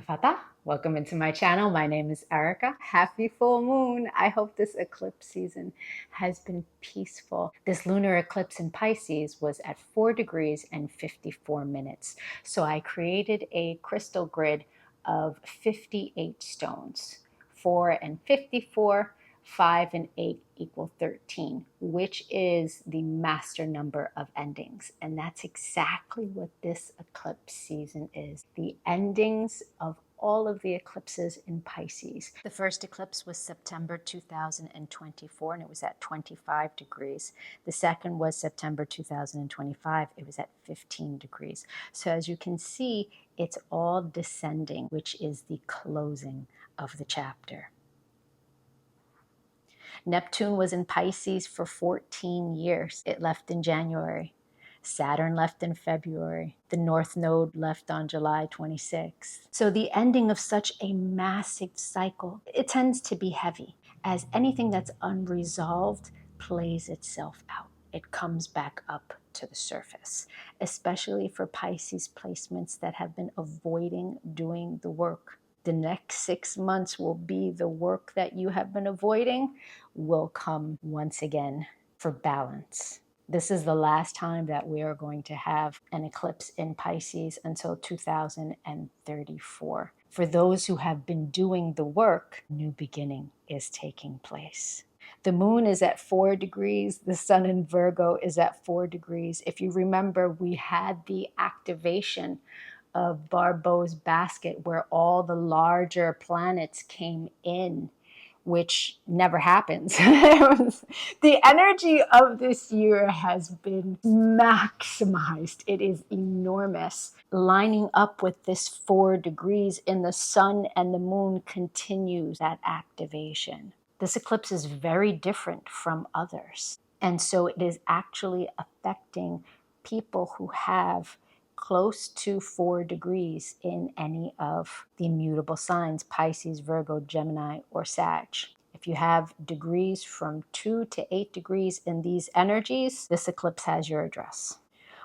Fata. Welcome into my channel. My name is Erica. Happy full moon. I hope this eclipse season has been peaceful. This lunar eclipse in Pisces was at 4 degrees and 54 minutes. So I created a crystal grid of 58 stones. 4 and 54, 5 and 8 equal 13, which is the master number of endings. And that's exactly what this eclipse season is. The endings of all of the eclipses in Pisces. The first eclipse was September 2024, and it was at 25 degrees. The second was September 2025. It was at 15 degrees. So as you can see, it's all descending, which is the closing of the chapter. Neptune was in Pisces for 14 years. It left in January. Saturn left in February. The North Node left on July 26th. So the ending of such a massive cycle, it tends to be heavy, as anything that's unresolved plays itself out. It comes back up to the surface, especially for Pisces placements that have been avoiding doing the work. The next 6 months will be the work that you have been avoiding will come once again for balance. This is the last time that we are going to have an eclipse in Pisces until 2034. For those who have been doing the work, a new beginning is taking place. The moon is at 4 degrees. The sun in Virgo is at 4 degrees. If you remember, we had the activation of Barbeau's basket where all the larger planets came in, which never happens. The energy of this year has been maximized. It is enormous. Lining up with this 4 degrees in the sun and the moon continues that activation. This eclipse is very different from others. And so it is actually affecting people who have close to 4 degrees in any of the immutable signs, Pisces, Virgo, Gemini, or Sag. If you have degrees from 2 to 8 degrees in these energies, this eclipse has your address.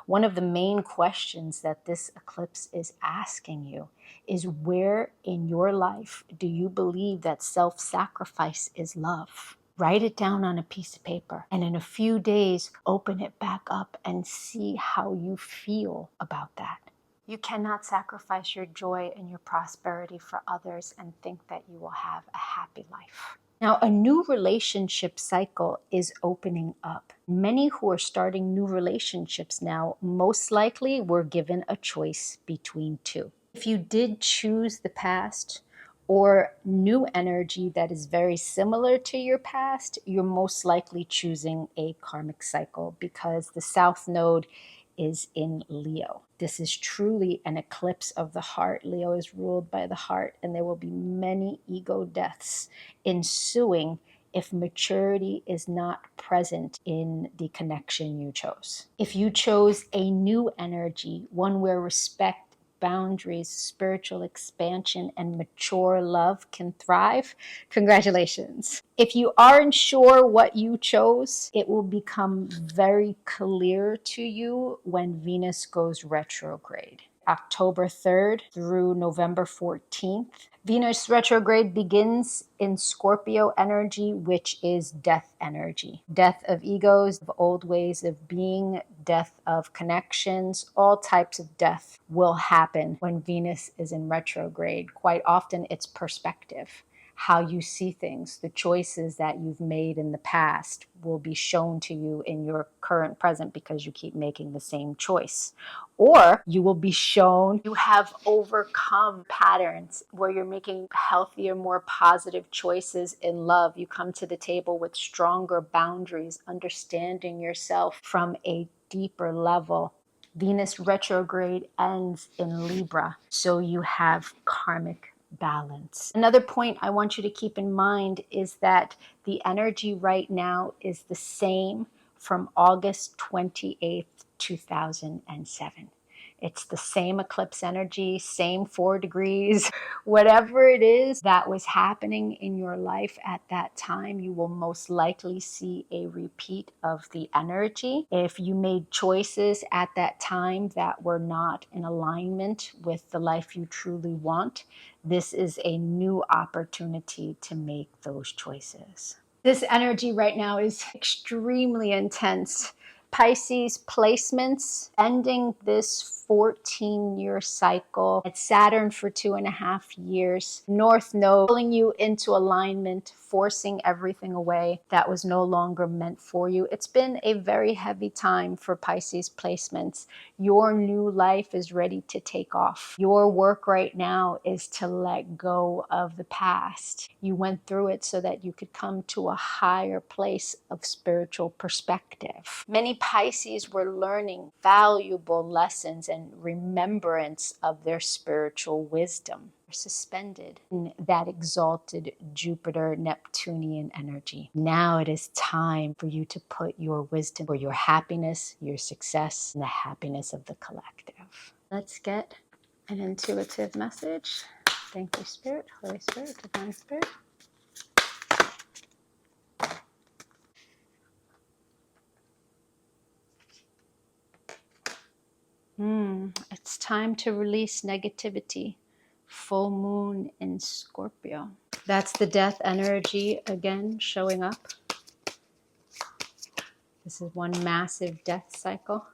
One of the main questions that this eclipse is asking you is, where in your life do you believe that self-sacrifice is love? Write it down on a piece of paper, and in a few days, open it back up and see how you feel about that. You cannot sacrifice your joy and your prosperity for others and think that you will have a happy life. Now, a new relationship cycle is opening up. Many who are starting new relationships now most likely were given a choice between two. If you did choose the past, or new energy that is very similar to your past, you're most likely choosing a karmic cycle because the South Node is in Leo. This is truly an eclipse of the heart. Leo is ruled by the heart, and there will be many ego deaths ensuing if maturity is not present in the connection you chose. If you chose a new energy, one where respect, boundaries, spiritual expansion, and mature love can thrive, congratulations. If you aren't sure what you chose, it will become very clear to you when Venus goes retrograde. October 3rd through November 14th. Venus retrograde begins in Scorpio energy, which is death energy. Death of egos, of old ways of being, death of connections, all types of death will happen when Venus is in retrograde. Quite often it's perspective. How you see things, the choices that you've made in the past will be shown to you in your current present because you keep making the same choice. Or you will be shown you have overcome patterns where you're making healthier, more positive choices in love. You come to the table with stronger boundaries, understanding yourself from a deeper level. Venus retrograde ends in Libra, so you have karmic balance. Another point I want you to keep in mind is that the energy right now is the same from August 28th, 2007. It's the same eclipse energy, same 4 degrees. Whatever it is that was happening in your life at that time, you will most likely see a repeat of the energy. If you made choices at that time that were not in alignment with the life you truly want, this is a new opportunity to make those choices. This energy right now is extremely intense. Pisces placements, ending this 14-year cycle at Saturn for 2.5 years. North Node pulling you into alignment, forcing everything away that was no longer meant for you. It's been a very heavy time for Pisces placements. Your new life is ready to take off. Your work right now is to let go of the past. You went through it so that you could come to a higher place of spiritual perspective. Many Pisces were learning valuable lessons and remembrance of their spiritual wisdom. They're suspended in that exalted Jupiter Neptunian energy. Now it is time for you to put your wisdom for your happiness, your success, and the happiness of the collective. Let's get an intuitive message. Thank you, Spirit, Holy Spirit, Divine Spirit. It's time to release negativity. Full moon in Scorpio. That's the death energy again showing up. This is one massive death cycle.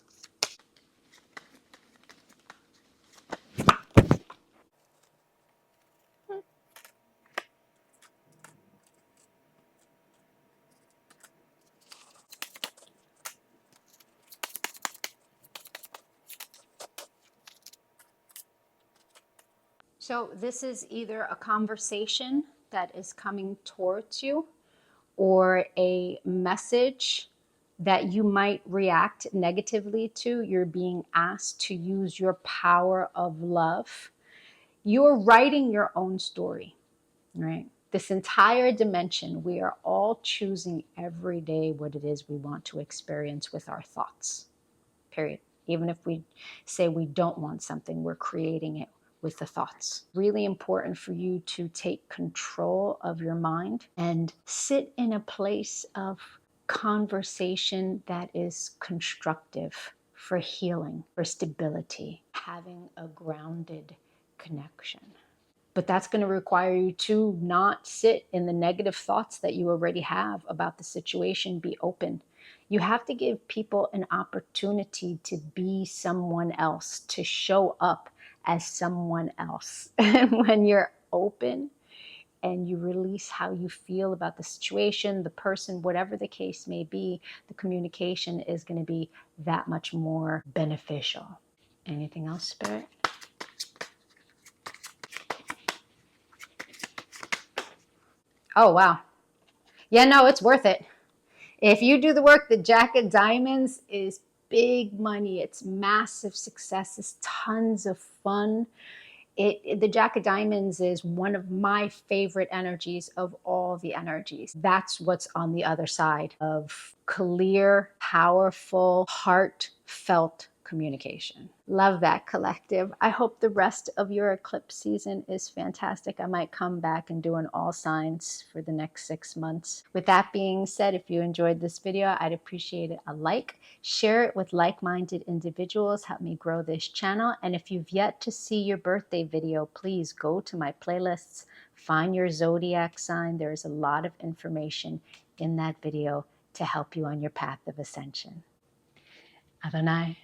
So this is either a conversation that is coming towards you or a message that you might react negatively to. You're being asked to use your power of love. You're writing your own story, right? This entire dimension, we are all choosing every day what it is we want to experience with our thoughts, period. Even if we say we don't want something, we're creating it with the thoughts. Really important for you to take control of your mind and sit in a place of conversation that is constructive for healing, for stability, having a grounded connection. But that's going to require you to not sit in the negative thoughts that you already have about the situation. Be open. You have to give people an opportunity to be someone else, to show up as someone else. And when you're open and you release how you feel about the situation, the person, whatever the case may be, the communication is going to be that much more beneficial. Anything else, Spirit? Oh, wow. Yeah, no, it's worth it. If you do the work, the Jack of Diamonds is big money. It's massive success. It's tons of fun. The Jack of Diamonds is one of my favorite energies of all the energies. That's what's on the other side of clear, powerful, heartfelt communication. Love that, collective. I hope the rest of your eclipse season is fantastic. I might come back and do an all signs for the next 6 months. With that being said, if you enjoyed this video, I'd appreciate a like. Share it with like-minded individuals. Help me grow this channel. And if you've yet to see your birthday video, please go to my playlists, find your zodiac sign. There's a lot of information in that video to help you on your path of ascension. Adonai.